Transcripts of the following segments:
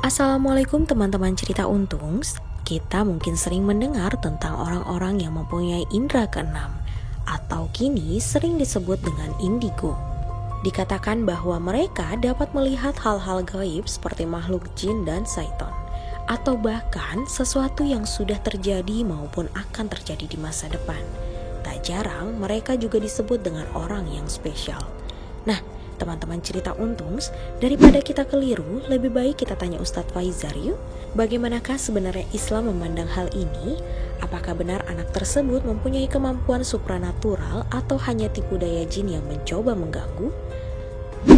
Assalamualaikum teman-teman cerita untung. Kita mungkin sering mendengar tentang orang-orang yang mempunyai indera keenam atau kini sering disebut dengan indigo. Dikatakan bahwa mereka dapat melihat hal-hal gaib seperti makhluk jin dan syaitan, atau bahkan sesuatu yang sudah terjadi maupun akan terjadi di masa depan. Tak jarang mereka juga disebut dengan orang yang spesial. Nah, teman-teman cerita untung, daripada kita keliru, lebih baik kita tanya Ustadz Faizar yuk. Bagaimanakah sebenarnya Islam memandang hal ini? Apakah benar anak tersebut mempunyai kemampuan supranatural atau hanya tipu daya jin yang mencoba mengganggu?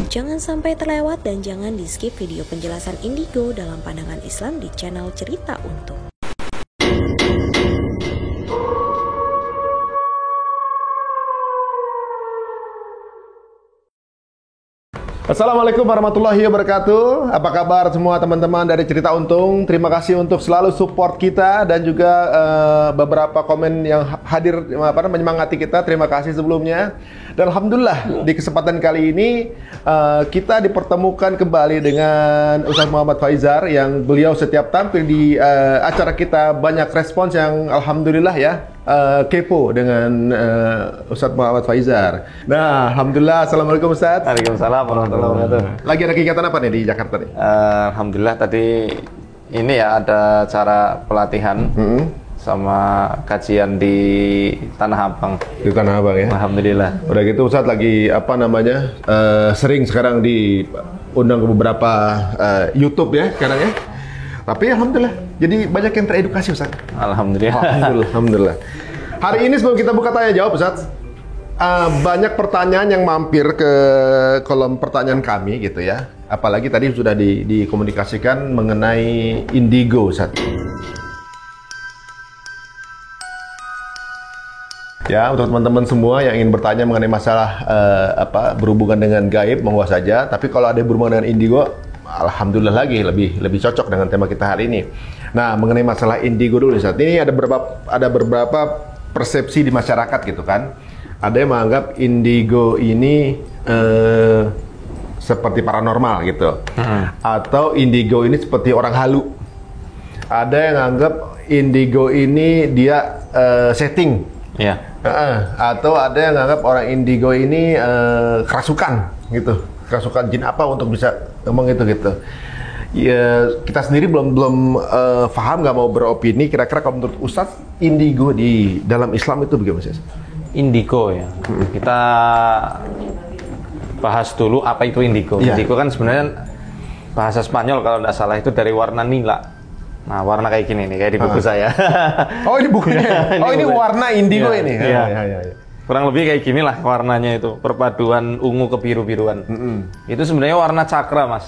Jangan sampai terlewat dan jangan di-skip video penjelasan indigo dalam pandangan Islam di channel Cerita Untung. Assalamualaikum warahmatullahi wabarakatuh. Apa kabar semua teman-teman dari Cerita Untung? Terima kasih untuk selalu support kita dan juga beberapa komen yang hadir menyemangati kita. Terima kasih sebelumnya. Dan alhamdulillah di kesempatan kali ini kita dipertemukan kembali dengan Ustadz Muhammad Faizar yang beliau setiap tampil di acara kita banyak respons yang alhamdulillah ya. Kepo dengan Ustadz Muhammad Faizar. Nah, alhamdulillah. Assalamualaikum Ustadz. Waalaikumsalam warahmatullahi wabarakatuh. Lagi ada kegiatan apa nih di Jakarta nih? Alhamdulillah tadi ini ya ada acara pelatihan sama kajian di Tanah Abang. Di Tanah Abang ya. Alhamdulillah. Udah gitu Ustadz lagi sering sekarang diundang ke beberapa YouTube ya sekarang ya. Tapi alhamdulillah, jadi banyak yang teredukasi Ustaz. Alhamdulillah. Alhamdulillah. Hari ini sebelum kita buka tanya jawab Ustaz, banyak pertanyaan yang mampir ke kolom pertanyaan kami gitu ya. Apalagi tadi sudah dikomunikasikan mengenai indigo Ustaz. Ya, untuk teman-teman semua yang ingin bertanya mengenai masalah berhubungan dengan gaib, monggo saja. Tapi kalau ada berhubungan dengan indigo, alhamdulillah lagi lebih cocok dengan tema kita hari ini. Nah, mengenai masalah indigo dulu saat ini ada beberapa persepsi di masyarakat gitu kan. Ada yang menganggap indigo ini seperti paranormal gitu. Atau indigo ini seperti orang halu. Ada yang anggap indigo ini dia setting. Ya. Atau ada yang anggap orang indigo ini kerasukan gitu. Kerasukan jin apa untuk bisa ngomong itu gitu. Ya, kita sendiri belum paham, nggak mau beropini. Kira-kira kalau menurut Ustadz, indigo di dalam Islam itu bagaimana sih? Indigo ya. Kita bahas dulu apa itu indigo. Ya. Indigo kan sebenarnya bahasa Spanyol kalau tidak salah itu dari warna nila. Nah, warna kayak gini nih, kayak di buku saya. Oh, ini bukunya. Ini warna indigo ya, ini. Ya. Ya. Kurang lebih kayak gini lah warnanya itu, perpaduan ungu ke biru-biruan. Itu sebenarnya warna cakra, Mas.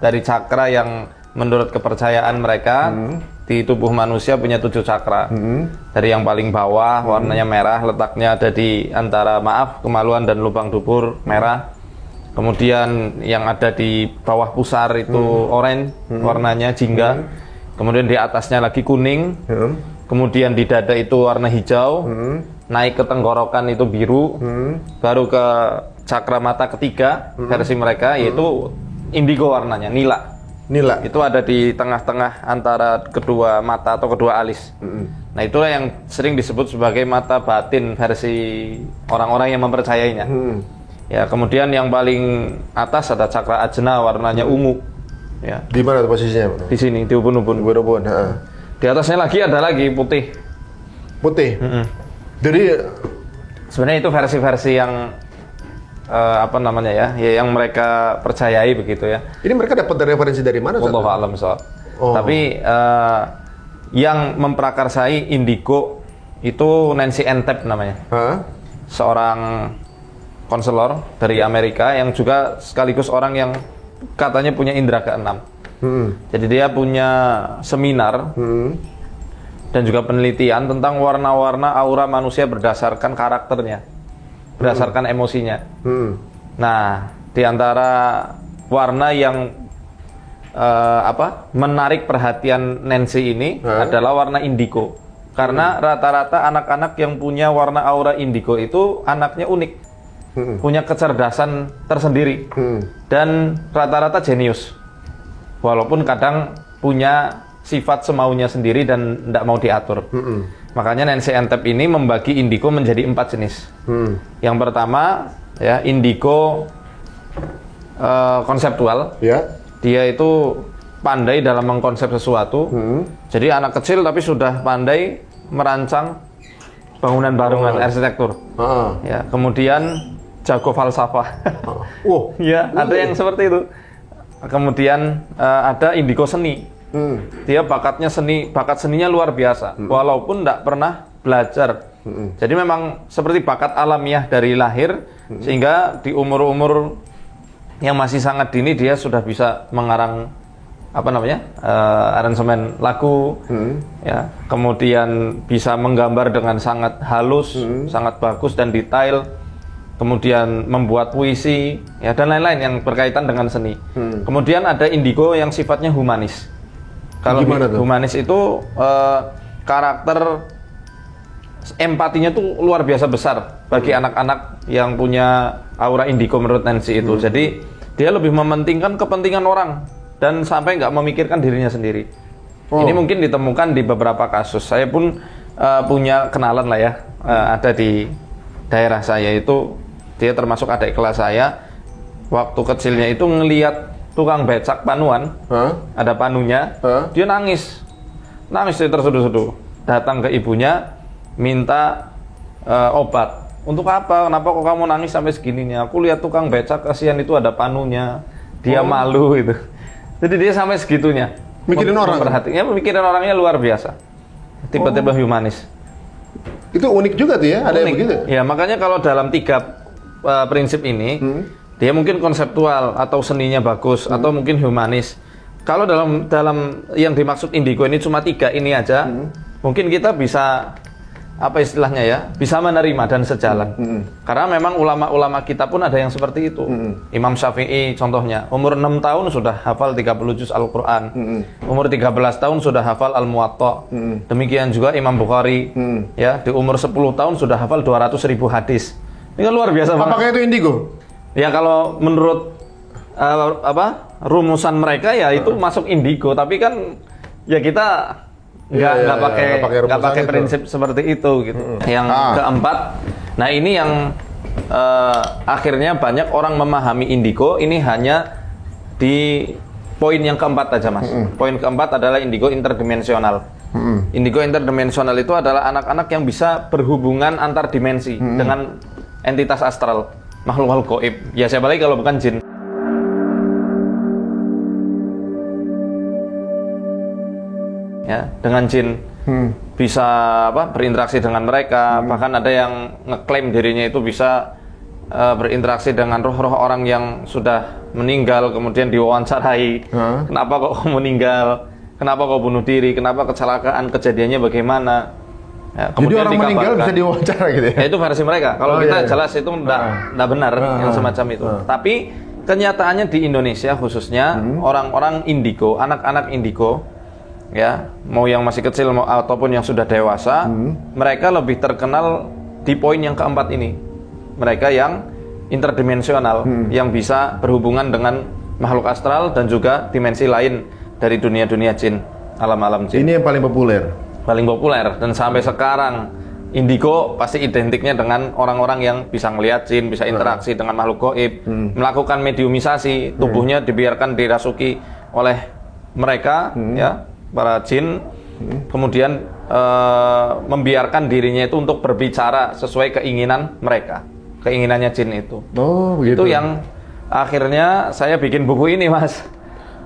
Dari cakra yang menurut kepercayaan mereka di tubuh manusia punya 7 cakra. Dari yang paling bawah warnanya merah, letaknya ada di antara kemaluan dan lubang dubur merah. Kemudian yang ada di bawah pusar itu oranye, warnanya jingga. Kemudian di atasnya lagi kuning. Kemudian di dada itu warna hijau. Naik ke tenggorokan itu biru, baru ke cakra mata ketiga versi mereka yaitu indigo warnanya, nila. Nila. Itu ada di tengah-tengah antara kedua mata atau kedua alis. Nah, itulah yang sering disebut sebagai mata batin versi orang-orang yang mempercayainya. Ya, kemudian yang paling atas ada cakra ajna warnanya ungu. Ya. Di mana posisinya? Di sini, di ubun-ubun. Di atasnya lagi ada lagi putih. Putih. Jadi sebenarnya itu versi-versi yang yang mereka percayai begitu ya. Ini mereka dapat referensi dari mana? Wallahu a'lam bishawab. Tapi yang memprakarsai indigo itu Nancy Entep namanya. Seorang konselor dari Amerika yang juga sekaligus orang yang katanya punya indera keenam. Jadi dia punya seminar dan juga penelitian tentang warna-warna aura manusia berdasarkan karakternya, berdasarkan emosinya. Nah, di antara warna yang menarik perhatian Nancy ini adalah warna indigo. Karena rata-rata anak-anak yang punya warna aura indigo itu anaknya unik, punya kecerdasan tersendiri, dan rata-rata jenius. walaupun kadang punya sifat semaunya sendiri dan tidak mau diatur. Makanya Nancy Entep ini membagi indigo menjadi 4 jenis. Yang pertama ya indigo konseptual. Dia itu pandai dalam mengkonsep sesuatu. Jadi anak kecil tapi sudah pandai merancang bangunan-bangunan arsitektur. Ya, kemudian jago falsafah. Ya, ada yang seperti itu. Kemudian ada indigo seni. Dia bakatnya bakat seninya luar biasa, walaupun tidak pernah belajar. Jadi memang seperti bakat alamiah dari lahir, sehingga di umur-umur yang masih sangat dini dia sudah bisa mengarang aransemen lagu, ya. Kemudian bisa menggambar dengan sangat halus, sangat bagus dan detail. Kemudian membuat puisi, ya, dan lain-lain yang berkaitan dengan seni. Kemudian ada indigo yang sifatnya humanis. Kalau humanis itu karakter empatinya tuh luar biasa besar bagi anak-anak yang punya aura indigo menurut Nancy itu. Jadi dia lebih mementingkan kepentingan orang dan sampai nggak memikirkan dirinya sendiri. Ini mungkin ditemukan di beberapa kasus. Saya pun punya kenalan lah ya, ada di daerah saya itu, dia termasuk adik kelas saya. Waktu kecilnya itu ngelihat tukang becak panuan, ada panunya, dia nangis dia terseduh-seduh, datang ke ibunya minta obat. Untuk apa? Kenapa kok kamu nangis sampai segininya? Aku lihat tukang becak, kasihan itu ada panunya, dia malu itu. Jadi dia sampai segitunya mikirin orang, mikirin orangnya luar biasa, tiba-tiba humanis. Itu unik juga tuh ya, ada yang begitu ya. Makanya kalau dalam 3 prinsip ini, dia mungkin konseptual atau seninya bagus, atau mungkin humanis. Kalau dalam yang dimaksud indigo ini cuma 3 ini aja, mungkin kita bisa istilahnya ya, bisa menerima dan sejalan. Karena memang ulama-ulama kita pun ada yang seperti itu. Imam Syafi'i contohnya, umur 6 tahun sudah hafal 30 juz Al-Quran. Umur 13 tahun sudah hafal Al-Muwatta. Demikian juga Imam Bukhari, ya, di umur 10 tahun sudah hafal 200.000 hadis. Ini kan luar biasa banget. Apakah itu indigo? Ya kalau menurut rumusan mereka ya itu masuk indigo, tapi kan ya kita nggak pakai prinsip seperti itu gitu. Yang keempat, nah ini yang akhirnya banyak orang memahami indigo ini hanya di poin yang keempat aja, Mas. Poin keempat adalah indigo interdimensional. Indigo interdimensional itu adalah anak-anak yang bisa berhubungan antar dimensi dengan entitas astral, makhluk gaib. Ya siapa lagi kalau bukan jin. Ya, dengan jin bisa berinteraksi dengan mereka. Bahkan ada yang ngeklaim dirinya itu bisa berinteraksi dengan roh-roh orang yang sudah meninggal, kemudian diwawancarai. Kenapa kok meninggal? Kenapa kok bunuh diri? Kenapa kecelakaan? Kejadiannya bagaimana? Ya, jadi orang meninggal bisa diwawancara gitu ya? Ya itu versi mereka. Kalau kita jelas itu enggak benar yang semacam itu. Tapi kenyataannya di Indonesia khususnya orang-orang indigo, anak-anak indigo, ya, mau yang masih kecil ataupun yang sudah dewasa, mereka lebih terkenal di poin yang keempat ini. Mereka yang interdimensional, yang bisa berhubungan dengan makhluk astral dan juga dimensi lain dari dunia-dunia jin, alam-alam jin. Ini yang paling populer. Paling populer, dan sampai sekarang indigo pasti identiknya dengan orang-orang yang bisa ngelihat jin, bisa interaksi dengan makhluk gaib, melakukan mediumisasi, tubuhnya dibiarkan dirasuki oleh mereka, ya, para jin, kemudian membiarkan dirinya itu untuk berbicara sesuai keinginan mereka, keinginannya jin itu. Begitu. Itu yang akhirnya saya bikin buku ini, Mas.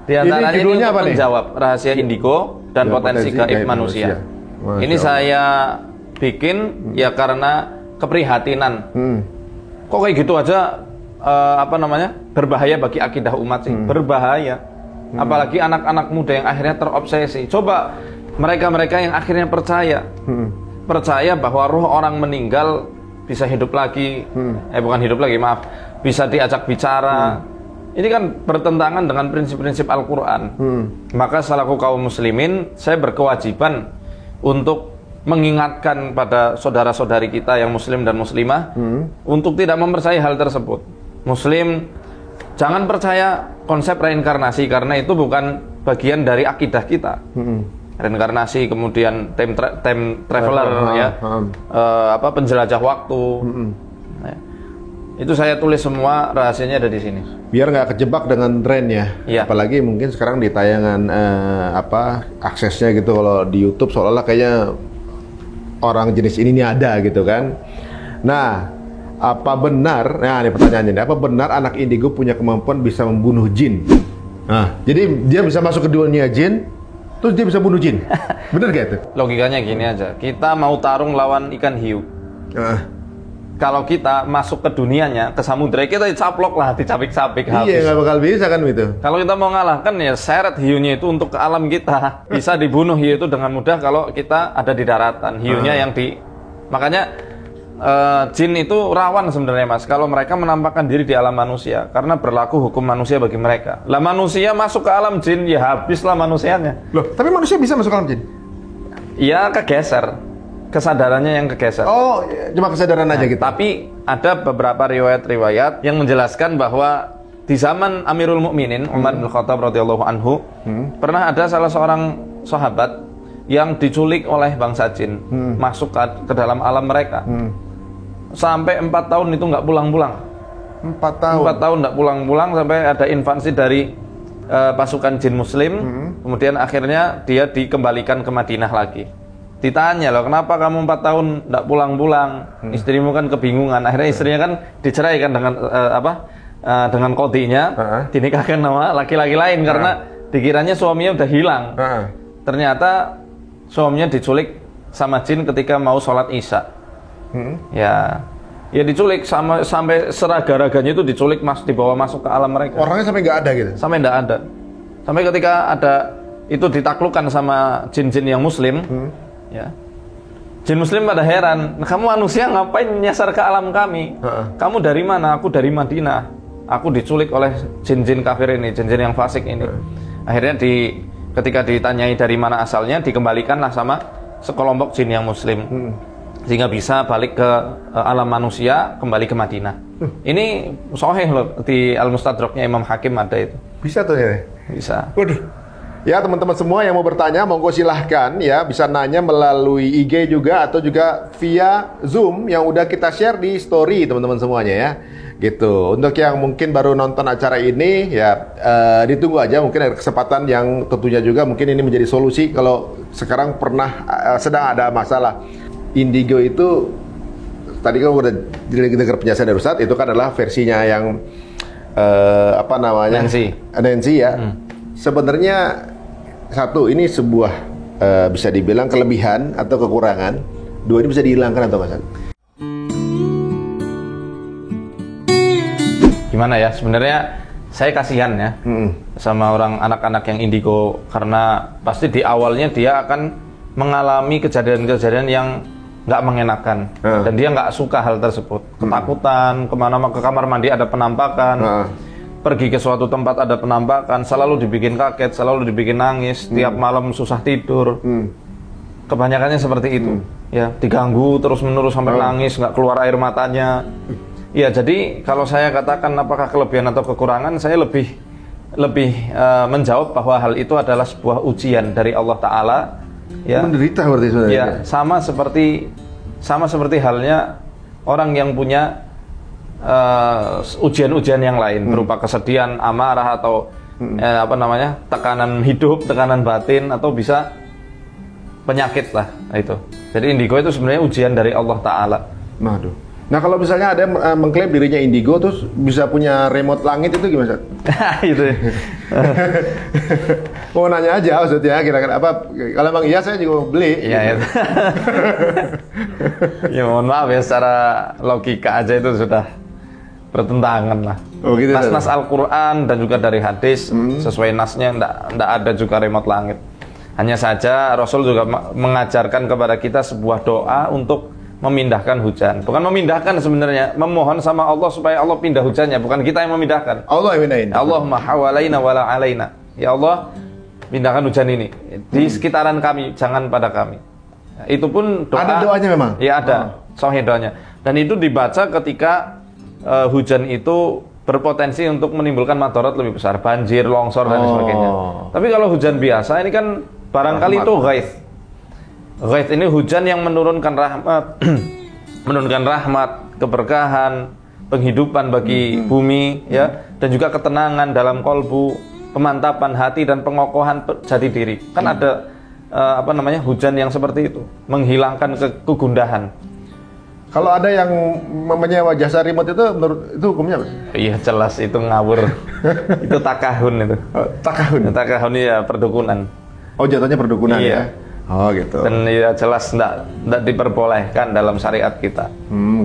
Di antaranya ini untuk menjawab rahasia indigo dan potensi gaib manusia. Ini saya bikin ya karena keprihatinan. Kok kayak gitu aja berbahaya bagi akidah umat sih. Berbahaya. Apalagi anak-anak muda yang akhirnya terobsesi. Coba mereka-mereka yang akhirnya percaya bahwa roh orang meninggal bisa hidup lagi. Bukan hidup lagi, maaf. Bisa diajak bicara. Ini kan bertentangan dengan prinsip-prinsip Al-Quran. Maka selaku kaum muslimin, saya berkewajiban untuk mengingatkan pada saudara-saudari kita yang muslim dan muslimah untuk tidak mempercayai hal tersebut. Muslim Jangan percaya konsep reinkarnasi karena itu bukan bagian dari akidah kita. Reinkarnasi, kemudian time traveler, ya, penjelajah waktu. Nah, itu saya tulis semua, rahasianya ada di sini. Biar nggak kejebak dengan tren ya. Apalagi mungkin sekarang di tayangan aksesnya gitu, kalau di YouTube seolah-olah kayaknya orang jenis ini nih ada gitu kan. Nah, apa benar? Nah, ini pertanyaannya nih. Apa benar anak indigo punya kemampuan bisa membunuh jin? Nah, jadi dia bisa masuk ke dunia jin, terus dia bisa bunuh jin. Bener gak itu? Logikanya gini aja. Kita mau tarung lawan ikan hiu. Kalau kita masuk ke dunianya, ke samudra, kita dicaplok lah, dicapik-capik habis. Iya, nggak bakal bisa kan itu. Kalau kita mau ngalahkan ya seret hiunya itu untuk ke alam kita. Bisa dibunuh hiu itu dengan mudah kalau kita ada di daratan. Hiunya yang di... Makanya jin itu rawan sebenarnya, Mas, kalau mereka menampakkan diri di alam manusia, karena berlaku hukum manusia bagi mereka. Lah manusia masuk ke alam jin, ya habislah manusianya. Loh, tapi manusia bisa masuk ke alam jin? Iya, kegeser. Kesadarannya yang kegeser. Oh, cuma kesadaran aja gitu. Tapi ada beberapa riwayat-riwayat yang menjelaskan bahwa di zaman Amirul Mukminin Umar bin Khattab radhiyallahu anhu, pernah ada salah seorang sahabat yang diculik oleh bangsa jin, masuk ke dalam alam mereka. Sampai 4 tahun itu nggak pulang-pulang. 4 tahun? 4 tahun nggak pulang-pulang, sampai ada invasi dari pasukan jin muslim. Kemudian akhirnya dia dikembalikan ke Madinah lagi. Ditanya, loh, kenapa kamu 4 tahun nggak pulang-pulang? Istrimu kan kebingungan. Akhirnya istrinya kan diceraikan dengan dengan kodinya, dinikahkan sama laki-laki lain karena dikiranya suaminya udah hilang. Ternyata suaminya diculik sama jin ketika mau sholat isya. Ya diculik sampai seraga-raganya itu diculik, dibawa masuk ke alam mereka. Orangnya sampai nggak ada gitu? Sampai nggak ada. Sampai ketika ada itu ditaklukkan sama jin-jin yang muslim, ya. Jin muslim pada heran, kamu manusia ngapain nyasar ke alam kami? Kamu dari mana? Aku dari Madinah. Aku diculik oleh jin-jin kafir ini, jin-jin yang fasik ini. Akhirnya ketika ditanyai dari mana asalnya, dikembalikanlah sama sekelompok jin yang muslim. Sehingga bisa balik ke alam manusia, kembali ke Madinah. Ini sahih loh, di Al-Mustadraknya Imam Hakim ada itu. Bisa tuh ya? Bisa. Waduh. Ya, teman-teman semua yang mau bertanya, monggo silahkan ya, bisa nanya melalui IG juga atau juga via Zoom yang udah kita share di story teman-teman semuanya ya. Gitu. Untuk yang mungkin baru nonton acara ini ya, ditunggu aja, mungkin ada kesempatan yang tentunya juga mungkin ini menjadi solusi kalau sekarang sedang ada masalah. Indigo itu tadi kan udah dengar penjelasan dari Ustadz, itu kan adalah versinya yang Nancy ya. Sebenarnya satu, ini sebuah bisa dibilang kelebihan atau kekurangan. Dua, ini bisa dihilangkan atau enggak? Gimana ya, sebenarnya saya kasihan ya sama orang anak-anak yang indigo, karena pasti di awalnya dia akan mengalami kejadian-kejadian yang nggak mengenakan, dan dia nggak suka hal tersebut. Ketakutan, ke kamar mandi ada penampakan, pergi ke suatu tempat ada penampakan, selalu dibikin kaget, selalu dibikin nangis, tiap malam susah tidur. Kebanyakannya seperti itu, ya, diganggu terus-menerus sampai nangis, nggak keluar air matanya. Ya, jadi kalau saya katakan apakah kelebihan atau kekurangan, saya lebih menjawab bahwa hal itu adalah sebuah ujian dari Allah Ta'ala. Ya, menderita berarti sebenarnya. Ya, sama seperti halnya orang yang punya ujian-ujian yang lain berupa kesedihan, amarah, atau tekanan hidup, tekanan batin, atau bisa penyakit lah itu. Jadi indigo itu sebenarnya ujian dari Allah Ta'ala. Waduh. Nah, kalau misalnya ada yang mengklaim dirinya indigo terus bisa punya remote langit, itu gimana? Itu. Mau nanya aja maksudnya, kira-kira apa? Kalau emang iya, saya juga beli. Iya, gitu. Ya mohon maaf ya, secara logika aja itu sudah bertentangan lah. Oh, gitu, nas-nas Al-Quran dan juga dari hadis sesuai nasnya enggak ada juga remote langit. Hanya saja Rasul juga mengajarkan kepada kita sebuah doa untuk memindahkan hujan. Bukan memindahkan sebenarnya, memohon sama Allah supaya Allah pindah hujannya, bukan kita yang memindahkan. Allah yang pindahin. Allahumma hawalaina wala alaina. Ya Allah, pindahkan hujan ini di sekitaran kami, jangan pada kami. Itu pun doa. Ada doanya memang? Ya ada, sahih doanya. Dan itu dibaca ketika hujan itu berpotensi untuk menimbulkan madarat lebih besar, banjir, longsor dan sebagainya. Tapi kalau hujan biasa ini kan barangkali itu ghaits. Ghaits ini hujan yang menurunkan rahmat, menurunkan rahmat, keberkahan, penghidupan bagi bumi, ya, dan juga ketenangan dalam kolbu, pemantapan hati dan pengokohan jati diri. Kan ada hujan yang seperti itu, menghilangkan kegundahan. Kalau ada yang menyewa jasa remote itu hukumnya apa? Iya jelas itu ngawur. Itu takahun itu. Takahun. Takahun ya perdukunan. Oh jatuhnya perdukunan iya. Ya. Oh gitu. Dan ya jelas enggak diperbolehkan dalam syariat kita.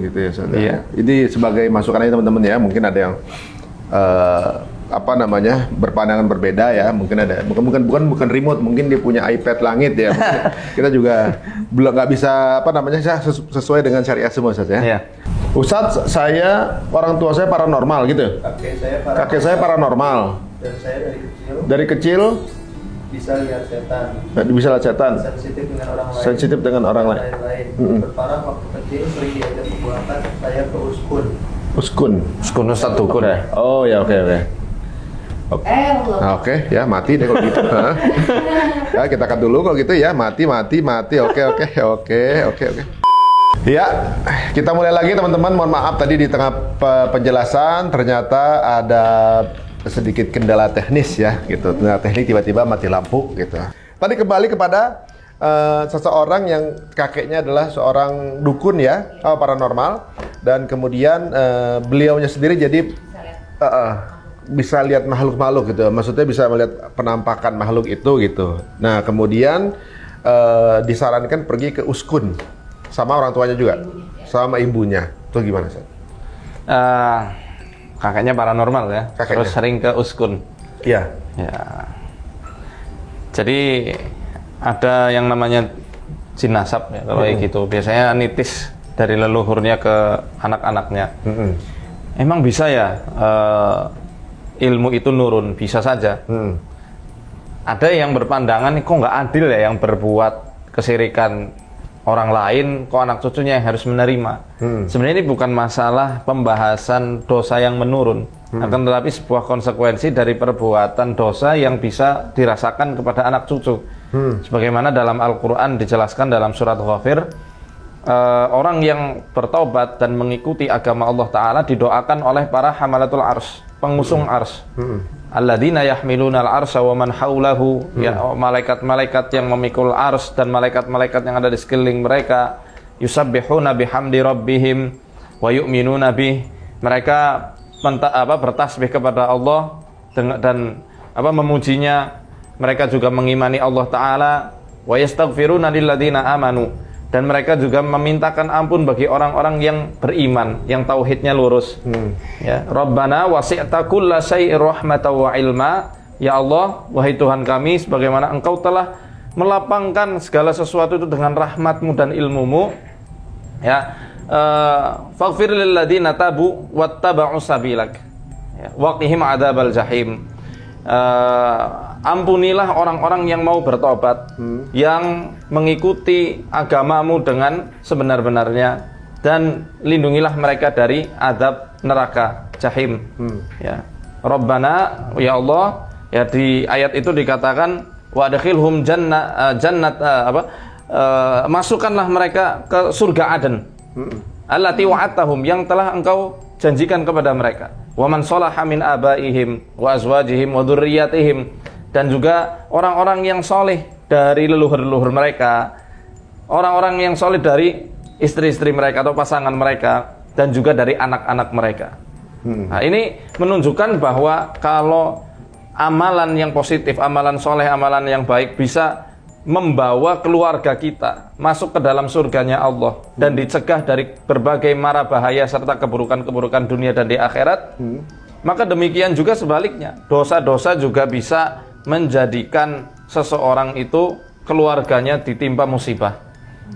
Gitu ya. Saudara. Iya. Ini sebagai masukan aja teman-teman ya. Mungkin ada yang berpandangan berbeda ya. Mungkin ada bukan remote, mungkin dia punya iPad langit ya. Kita juga belum nggak bisa sesuai dengan syariat semua Ustaz ya. Iya. Ustaz, orang tua saya paranormal gitu. Kakek saya paranormal. Dan saya Dari kecil bisa lihat setan. Bisa lihat setan. Sensitif dengan orang lain. Mm-mm. Berparah waktu kecil sering diajak membuangkan saya ke uskun. Uskun Ustaz dukun ya. Oh ya, oke. Oke, ya mati deh kalau gitu. Ya kita cut dulu kalau gitu ya, mati. Oke. Ya, kita mulai lagi teman-teman. Mohon maaf tadi di tengah penjelasan ternyata ada sedikit kendala teknis ya, gitu. Kendala teknik tiba-tiba mati lampu gitu. Tadi kembali kepada seseorang yang kakeknya adalah seorang dukun ya, paranormal, dan kemudian beliaunya sendiri jadi bisa lihat makhluk-makhluk gitu. Maksudnya bisa melihat penampakan makhluk itu gitu. Nah, kemudian disarankan pergi ke uskun sama orang tuanya juga, sama ibunya. Itu gimana, Ustaz? Kakaknya paranormal ya. Terus sering ke uskun. Iya. Ya. Jadi ada yang namanya jin nasab ya kalau kayak gitu. Biasanya nitis dari leluhurnya ke anak-anaknya. Emang bisa ya ilmu itu nurun? Bisa saja. Ada yang berpandangan kok nggak adil ya yang berbuat kesirikan orang lain, kok anak cucunya yang harus menerima. Sebenarnya ini bukan masalah pembahasan dosa yang menurun, akan tetapi sebuah konsekuensi dari perbuatan dosa yang bisa dirasakan kepada anak cucu. Sebagaimana dalam Al-Quran dijelaskan dalam surat Ghafir, orang yang bertaubat dan mengikuti agama Allah Ta'ala didoakan oleh para hamalatul ars, pengusung ars. Alladzina yahmiluna al-arsha wa man haulahu, ya, malaikat-malaikat yang memikul ars dan malaikat-malaikat yang ada di sekeliling mereka, yusabbihuna bihamdi rabbihim wa yu'minuna bih. Mereka bertasbih kepada Allah dan memujinya. Mereka juga mengimani Allah Ta'ala. Wa yastaghfiruna lilladzina amanu, dan mereka juga memintakan ampun bagi orang-orang yang beriman, yang tauhidnya lurus. Ya, Rabbana wasi'ta kulla syai'ir rahmatan wa ilma. Ya Allah, wahai Tuhan kami, sebagaimana Engkau telah melapangkan segala sesuatu itu dengan rahmatmu dan ilmumu. Ya, faghfir lil ladzina tabu wattaba'u sabilak. Ya, waqihim adzabal jahim. Ampunilah orang-orang yang mau bertobat, yang mengikuti agamamu dengan sebenar-benarnya, dan lindungilah mereka dari azab neraka jahim. Ya, Rabbana, ya Allah, ya, di ayat itu dikatakan wa adkhilhum masukkanlah mereka ke surga Aden, allati wa'adtahum, yang telah Engkau janjikan kepada mereka. Wa man sholaha min abaihim wa azwajihim wa dzurriyyatihim, dan juga orang-orang yang soleh dari leluhur-leluhur mereka, orang-orang yang soleh dari istri-istri mereka atau pasangan mereka, dan juga dari anak-anak mereka. Nah, ini menunjukkan bahwa kalau amalan yang positif, amalan soleh, amalan yang baik bisa membawa keluarga kita masuk ke dalam surganya Allah dan dicegah dari berbagai mara bahaya serta keburukan-keburukan dunia dan di akhirat, maka demikian juga sebaliknya, dosa-dosa juga bisa menjadikan seseorang itu keluarganya ditimpa musibah,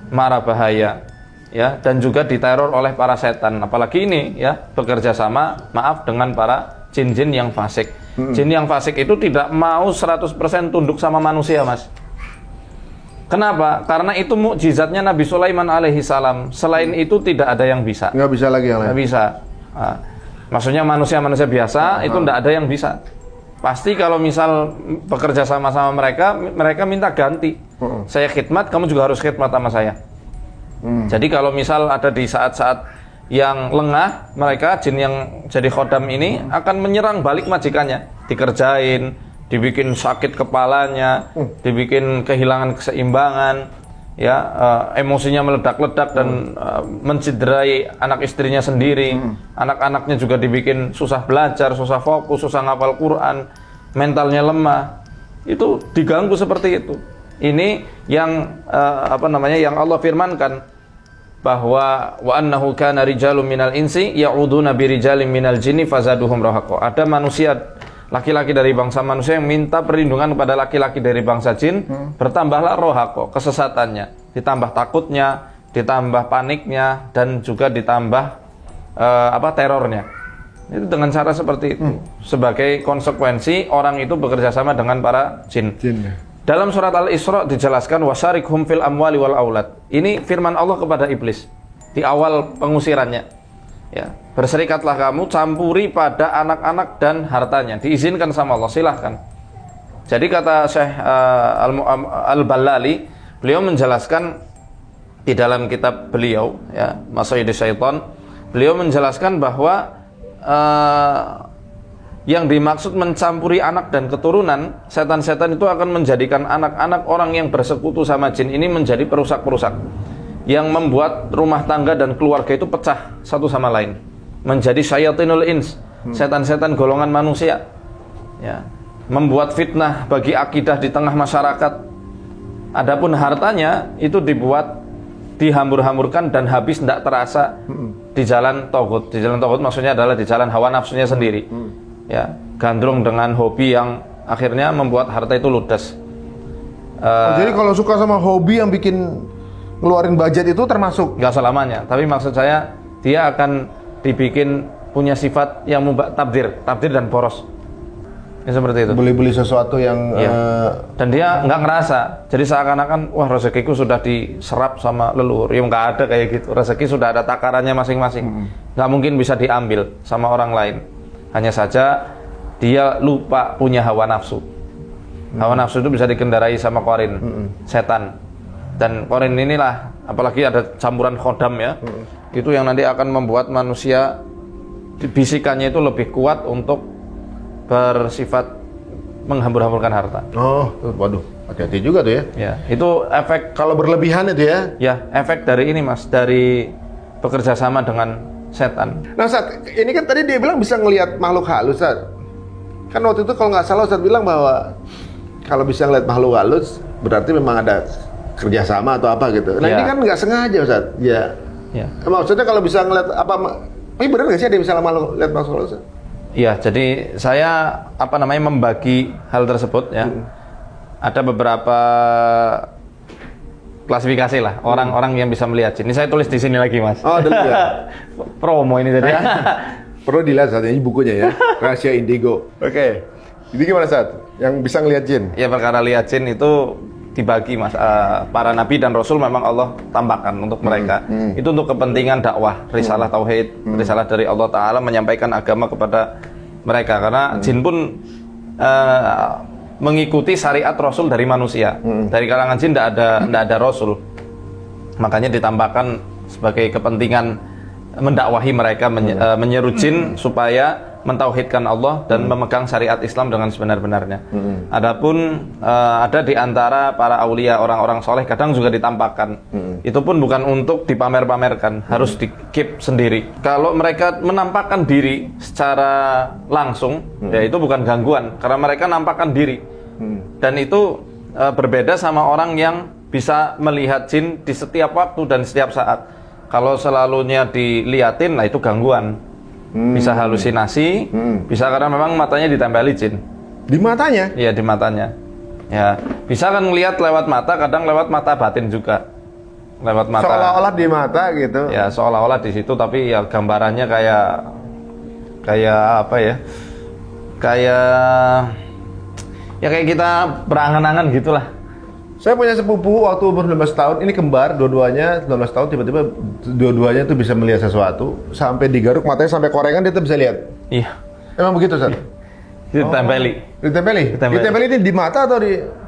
mara bahaya, ya, dan juga diteror oleh para setan. Apalagi ini ya bekerja sama, maaf, dengan para jin-jin yang fasik. Jin yang fasik itu tidak mau 100% tunduk sama manusia, Mas. Kenapa? Karena itu mukjizatnya Nabi Sulaiman alaihi salam. Selain itu tidak ada yang bisa. Nggak bisa lagi yang lain. Nggak bisa. Maksudnya manusia-manusia biasa itu tidak ada yang bisa. Pasti kalau misal bekerja sama-sama mereka minta ganti. Saya khidmat, kamu juga harus khidmat sama saya. Jadi kalau misal ada di saat-saat yang lengah, mereka jin yang jadi khodam ini akan menyerang balik majikannya, dikerjain, dibikin sakit kepalanya, dibikin kehilangan keseimbangan, ya, emosinya meledak-ledak dan mencederai anak istrinya sendiri, anak-anaknya juga dibikin susah belajar, susah fokus, susah ngapal Quran, mentalnya lemah, itu diganggu seperti itu. Ini yang yang Allah firmankan bahwa wa annahu kana rijalun minal insi ya'uduna birijalin minal jinni fazaduhum rahaqa. Ada manusia laki-laki dari bangsa manusia yang minta perlindungan kepada laki-laki dari bangsa jin, bertambahlah rohako, kesesatannya, ditambah takutnya, ditambah paniknya, dan juga ditambah terornya. Itu dengan cara seperti itu. Sebagai konsekuensi orang itu bekerja sama dengan para jin. Dalam surat Al-Isra dijelaskan wasyarikhum fil amwali wal aulad. Ini firman Allah kepada iblis di awal pengusirannya. Ya, berserikatlah kamu, campuri pada anak-anak dan hartanya. Diizinkan sama Allah, silahkan. Jadi kata Syekh Al-Ballali, beliau menjelaskan di dalam kitab beliau, ya, Masaidus Syaitan, beliau menjelaskan bahwa yang dimaksud mencampuri anak dan keturunan, setan-setan itu akan menjadikan anak-anak orang yang bersekutu sama jin ini menjadi perusak-perusak, yang membuat rumah tangga dan keluarga itu pecah satu sama lain, menjadi syayatinul ins, setan-setan golongan manusia, ya, membuat fitnah bagi akidah di tengah masyarakat. Adapun hartanya itu dibuat dihambur-hamburkan dan habis tidak terasa di jalan togut. Di jalan togut maksudnya adalah di jalan hawa nafsunya sendiri. Ya, gandrung dengan hobi yang akhirnya membuat harta itu ludes. Jadi kalau suka sama hobi yang bikin ngeluarin budget itu termasuk? Nggak selamanya, tapi maksud saya dia akan dibikin punya sifat yang tabdir dan boros. Ya, seperti itu. Beli-beli sesuatu yang dan dia nggak ngerasa. Jadi seakan-akan wah rezekiku sudah diserap sama leluhur. Ya nggak ada kayak gitu. Rezeki sudah ada takarannya masing-masing. Nggak mungkin bisa diambil sama orang lain. Hanya saja dia lupa punya hawa nafsu. Hawa nafsu itu bisa dikendarai sama korin, setan. Dan korin inilah, apalagi ada campuran khodam ya, itu yang nanti akan membuat manusia bisikannya itu lebih kuat untuk bersifat menghambur-hamburkan harta. Oh, waduh, hati-hati juga tuh ya. Ya, itu efek kalau berlebihan itu ya. Ya, efek dari ini Mas, dari bekerja sama dengan setan. Nah Ustaz, ini kan tadi dia bilang bisa ngelihat makhluk halus Ustaz. Kan waktu itu kalau nggak salah Ustaz bilang bahwa kalau bisa ngelihat makhluk halus berarti memang ada kerjasama atau apa gitu. Nah ini kan nggak sengaja Ustaz. Ya. Maksudnya kalau bisa ngelihat apa? Ini benar nggak sih ada yang bisa lihat makhluk halus? Iya, jadi saya membagi hal tersebut ya. Ada beberapa klasifikasi lah orang-orang yang bisa melihat jin. Ini saya tulis di sini lagi Mas. Oh, dulu ya. Promo ini tadi. Perlu dilihat saat ini bukunya ya. Rahasia Indigo. Oke. Jadi gimana saat yang bisa ngelihat jin? Ya, perkara lihat jin itu dibagi Mas. Para nabi dan rasul memang Allah tambahkan untuk mereka. Itu untuk kepentingan dakwah, risalah tauhid, risalah dari Allah Taala menyampaikan agama kepada mereka. Karena jin pun mengikuti syariat Rasul dari manusia. Dari kalangan jin tidak ada Rasul. Makanya ditambahkan sebagai kepentingan mendakwahi mereka, menyeru jin supaya mentauhidkan Allah dan memegang syariat Islam dengan sebenar-benarnya. Adapun ada di antara para aulia, orang-orang soleh kadang juga ditampakkan. Itu pun bukan untuk dipamer-pamerkan, harus di-keep sendiri. Kalau mereka menampakkan diri secara langsung, ya itu bukan gangguan, karena mereka nampakkan diri. Dan itu berbeda sama orang yang bisa melihat jin di setiap waktu dan setiap saat. Kalau selalunya diliatin, nah itu gangguan. Bisa halusinasi, bisa karena memang matanya ditempeli jin. Di matanya? Iya, di matanya. Ya, bisa kan ngelihat lewat mata, kadang lewat mata batin juga. Lewat mata. Seolah-olah di mata gitu. Ya, seolah-olah di situ, tapi ya gambarannya kayak apa ya? Kayak kita berangan-angan gitulah. Saya punya sepupu waktu umur 19 tahun, ini kembar, dua-duanya 19 tahun, tiba-tiba dua-duanya tuh bisa melihat sesuatu, sampai digaruk matanya sampai korengan dia tuh bisa lihat. Iya. Emang begitu, Sat? Ditempeli. Ditempeli? Ditempeli. Ditempeli ini di mata atau di...